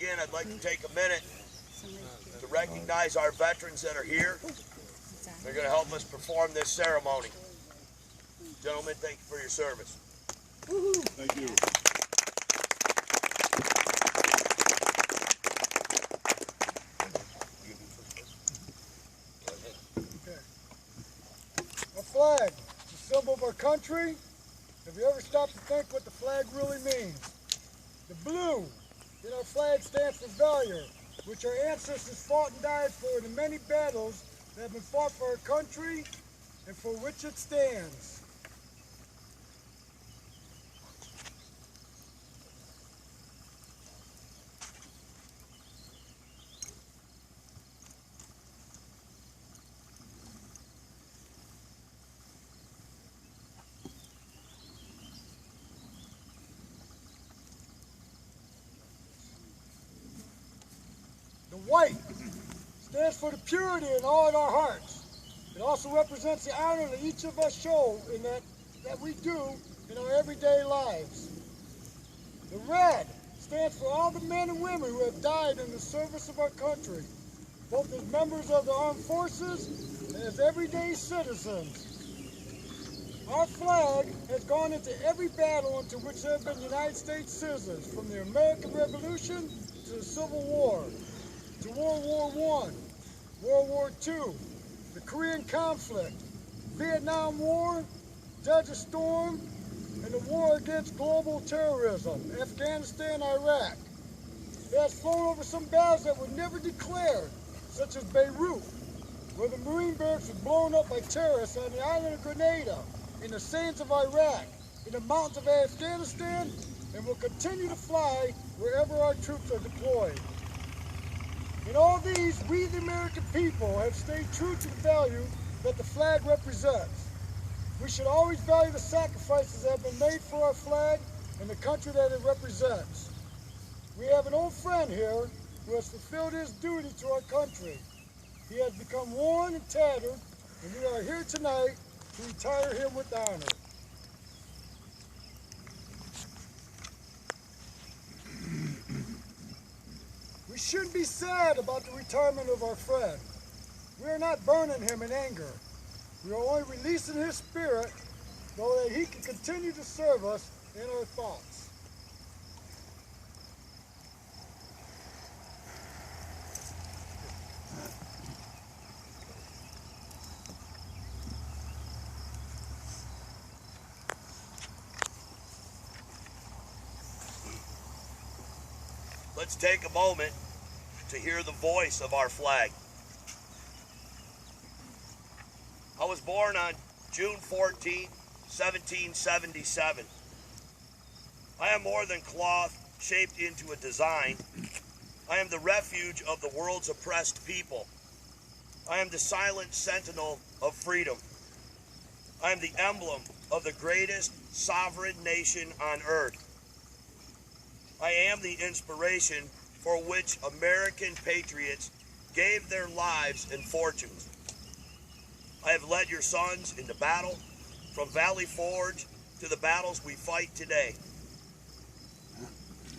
begin, I'd like to take a minute to recognize our veterans that are here. They're going to help us perform this ceremony. Gentlemen, thank you for your service. Thank you. Our flag, it's a symbol of our country. Have you ever stopped to think what the flag really means? The blue in our flag stands for valor, which our ancestors fought and died for in the many battles that have been fought for our country and for which it stands. The white stands for the purity in all of our hearts. It also represents the honor that each of us show in that we do in our everyday lives. The red stands for all the men and women who have died in the service of our country, both as members of the armed forces and as everyday citizens. Our flag has gone into every battle into which there have been United States citizens, from the American Revolution to the Civil War, to World War I, World War II, the Korean conflict, Vietnam War, Desert Storm, and the war against global terrorism, Afghanistan, Iraq. It has flown over some battles that were never declared, such as Beirut, where the Marine barracks was blown up by terrorists on the island of Grenada, in the sands of Iraq, in the mountains of Afghanistan, and will continue to fly wherever our troops are deployed. In all these, we the American people have stayed true to the value that the flag represents. We should always value the sacrifices that have been made for our flag and the country that it represents. We have an old friend here who has fulfilled his duty to our country. He has become worn and tattered, and we are here tonight to retire him with honor. We shouldn't be sad about the retirement of our friend. We are not burning him in anger. We are only releasing his spirit so that he can continue to serve us in our thoughts. Let's take a moment to hear the voice of our flag. I was born on June 14, 1777. I am more than cloth shaped into a design. I am the refuge of the world's oppressed people. I am the silent sentinel of freedom. I am the emblem of the greatest sovereign nation on earth. I am the inspiration for which American patriots gave their lives and fortunes. I have led your sons into battle, from Valley Forge to the battles we fight today.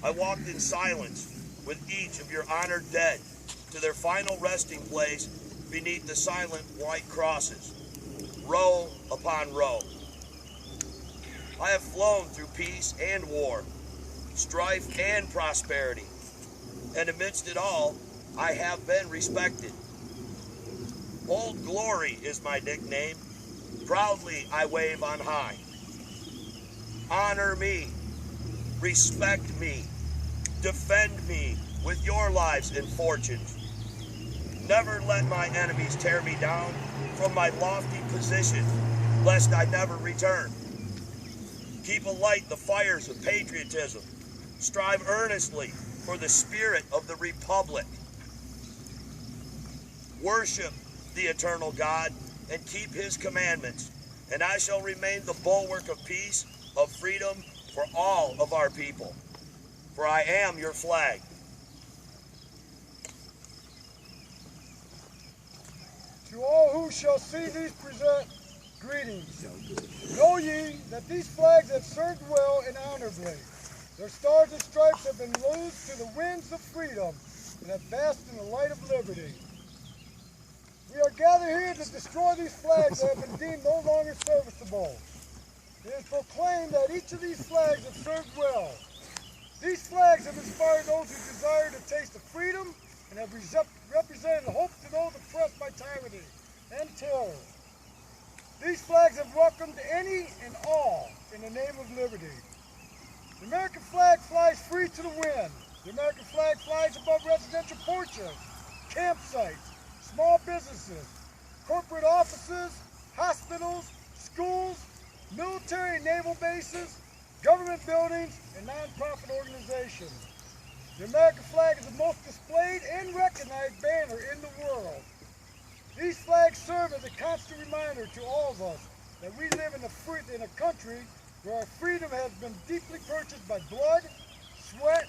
I walked in silence with each of your honored dead to their final resting place beneath the silent white crosses, row upon row. I have flown through peace and war, strife and prosperity, and amidst it all, I have been respected. Old Glory is my nickname. Proudly I wave on high. Honor me, respect me, defend me with your lives and fortunes. Never let my enemies tear me down from my lofty position, lest I never return. Keep alight the fires of patriotism. Strive earnestly for the spirit of the Republic. Worship the eternal God and keep his commandments, and I shall remain the bulwark of peace, of freedom for all of our people. For I am your flag. To all who shall see these present greetings. Know ye that these flags have served well and honorably. Their stars and stripes have been loosed to the winds of freedom and have basked in the light of liberty. We are gathered here to destroy these flags that have been deemed no longer serviceable. It is proclaimed that each of these flags have served well. These flags have inspired those who desire to taste of freedom and have represented hope to those oppressed by tyranny and terror. These flags have welcomed any and all in the name of liberty. The American flag flies free to the wind. The American flag flies above residential porches, campsites, small businesses, corporate offices, hospitals, schools, military and naval bases, government buildings, and non-profit organizations. The American flag is the most displayed and recognized banner in the world. These flags serve as a constant reminder to all of us that we live in a country where our freedom has been deeply purchased by blood, sweat,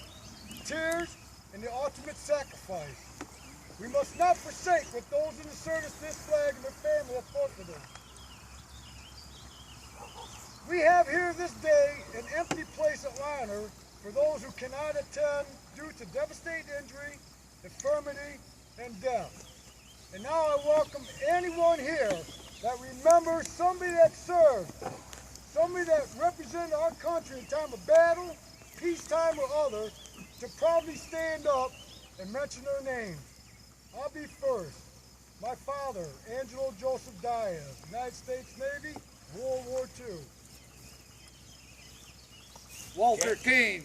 tears, and the ultimate sacrifice. We must not forsake what those in the service of this flag and their family have forfeited. We have here this day an empty place of honor for those who cannot attend due to devastating injury, infirmity, and death. And now I welcome anyone here that remembers somebody that served, somebody that represented our country in time of battle, peacetime, or other, to proudly stand up and mention their name. I'll be first. My father, Angelo Joseph Diaz, United States Navy, World War II. Walter Keane,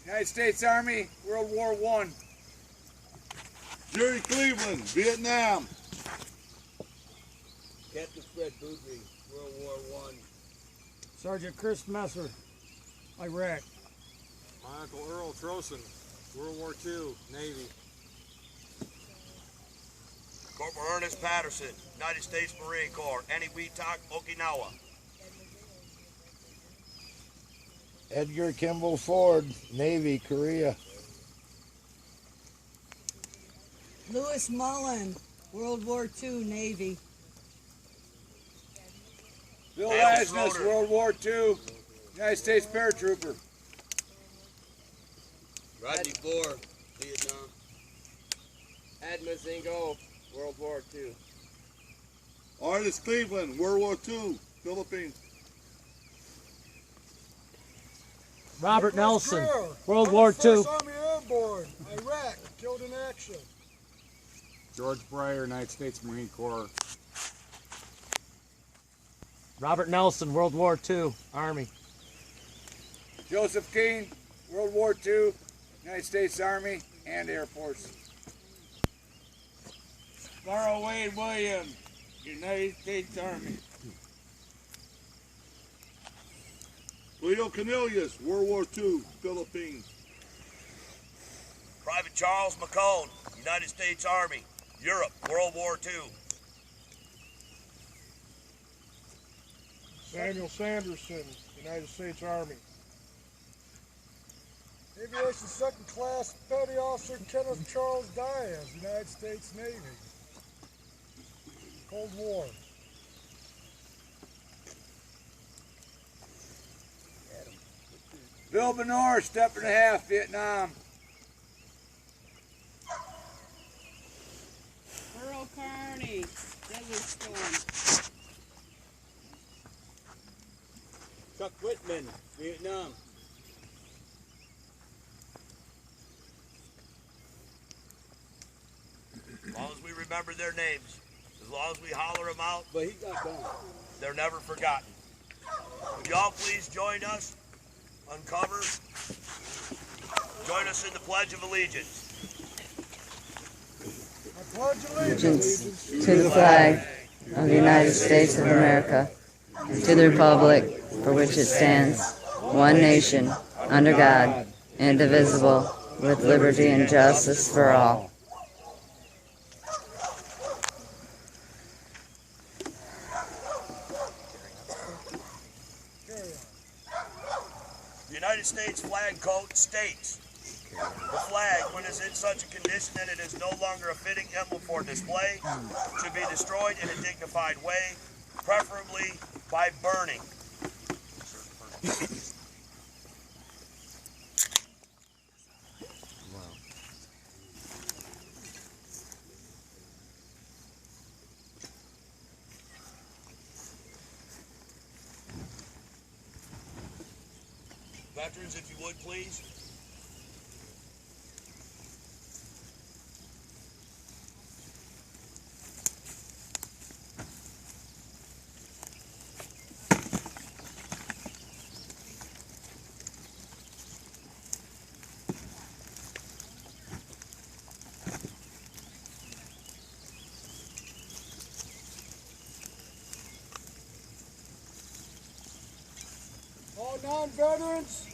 United States Army, World War I. Jerry Cleveland, Vietnam. Captain Fred Boudry, World War I. Sergeant Chris Messer, Iraq. My Uncle Earl Trosen, World War II, Navy. Corporal Ernest Patterson, United States Marine Corps, Eniwetok, Okinawa. Edgar Kimball Ford, Navy, Korea. Lewis Mullen, World War II, Navy. Bill Dale Asmus, Schroeder. World War II, United States Paratrooper. Rodney Bohr, Vietnam. Admiral Zingo, World War II. Artist Cleveland, World War II, Philippines. Robert Nicholas Nelson, Greer, World War II. 101st Army Airborne, Iraq, killed in action. George Breyer, United States Marine Corps. Robert Nelson, World War II, Army. Joseph Keane, World War II, United States Army and Air Force. Laura Wade Williams, United States Army. Leo Cornelius, World War II, Philippines. Private Charles McCone, United States Army, Europe, World War II. Samuel Sanderson, United States Army. Aviation Second Class Petty Officer Kenneth Charles Diaz, United States Navy. Cold War. Bill Benor, step and a half, Vietnam. Earl Carney, Desert Storm. Chuck Whitman, Vietnam. As long as we remember their names, as long as we holler them out, But he got gone. they're never forgotten. Would you all please join us? Uncover. Join us in the Pledge of Allegiance. I pledge allegiance To the flag of the United States of America, and to the republic for which it stands, one nation, under God, indivisible, with liberty and justice for all. The United States flag code states, the flag, when it is in such a condition that it is no longer a fitting emblem for display, should be destroyed in a dignified way, preferably by burning. Veterans, if you would, please. All non-veterans,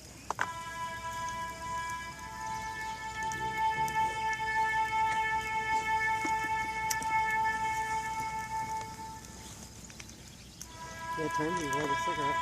Yeah, turn me, roll the cigarette.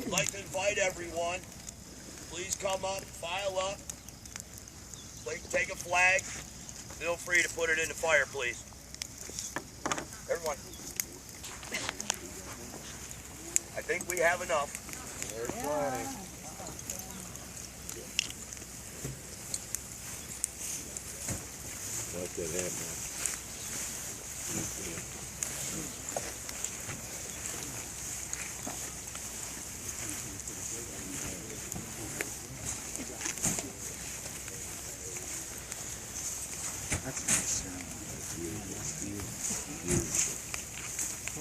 I'd like to invite everyone, please come up, file up, take a flag, feel free to put it in the fire, please. Everyone. I think we have enough. There's plenty. Let that happen.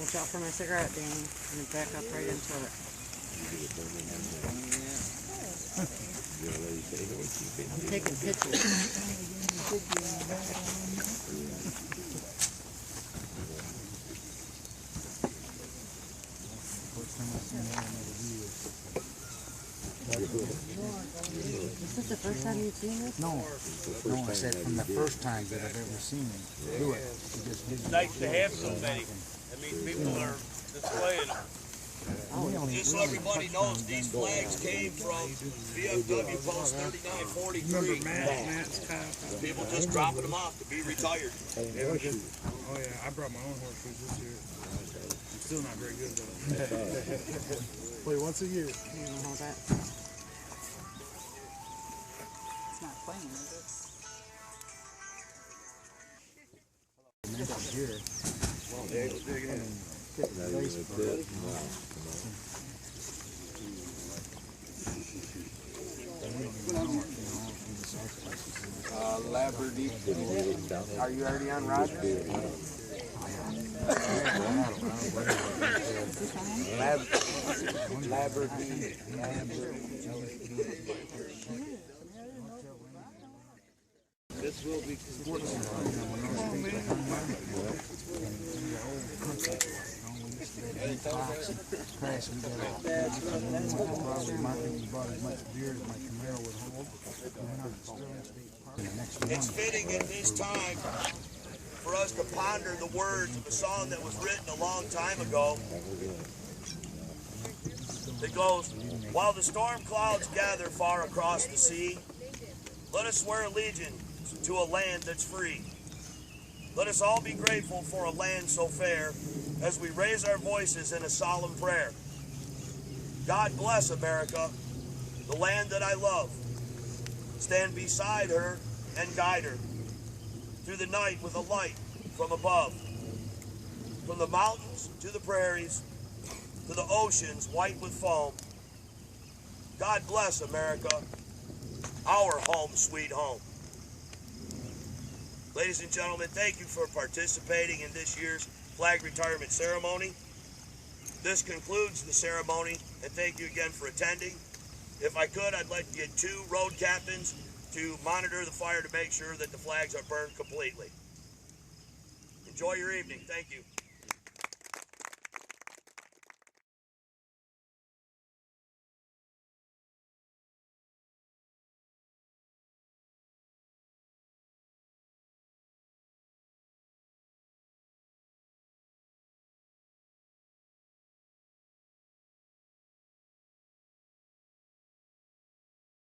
Watch out for my cigarette, Danny. I'm gonna back up right into it. I'm taking pictures. Is this the first time you've seen this? No, I said from the first time that I've ever seen him do it. He just didn't. It's nice to have so many. I mean, people are displaying them. Just so everybody knows, these flags came from VFW Post 3943. People just dropping them off to be retired. Oh yeah, I brought my own horses this year. I'm still not very good though. Wait, once a year. You know how that? It's not playing, is it? Here. Labradee. Are you already on Rogers? Labradee. This will be It's fitting at this time for us to ponder the words of a song that was written a long time ago. It goes, while the storm clouds gather far across the sea, let us swear allegiance to a land that's free. Let us all be grateful for a land so fair as we raise our voices in a solemn prayer. God bless America, the land that I love. Stand beside her and guide her through the night with a light from above. From the mountains to the prairies, to the oceans white with foam. God bless America, our home sweet home. Ladies and gentlemen, thank you for participating in this year's flag retirement ceremony. This concludes the ceremony, and thank you again for attending. If I could, I'd like to get 2 road captains to monitor the fire to make sure that the flags are burned completely. Enjoy your evening. Thank you.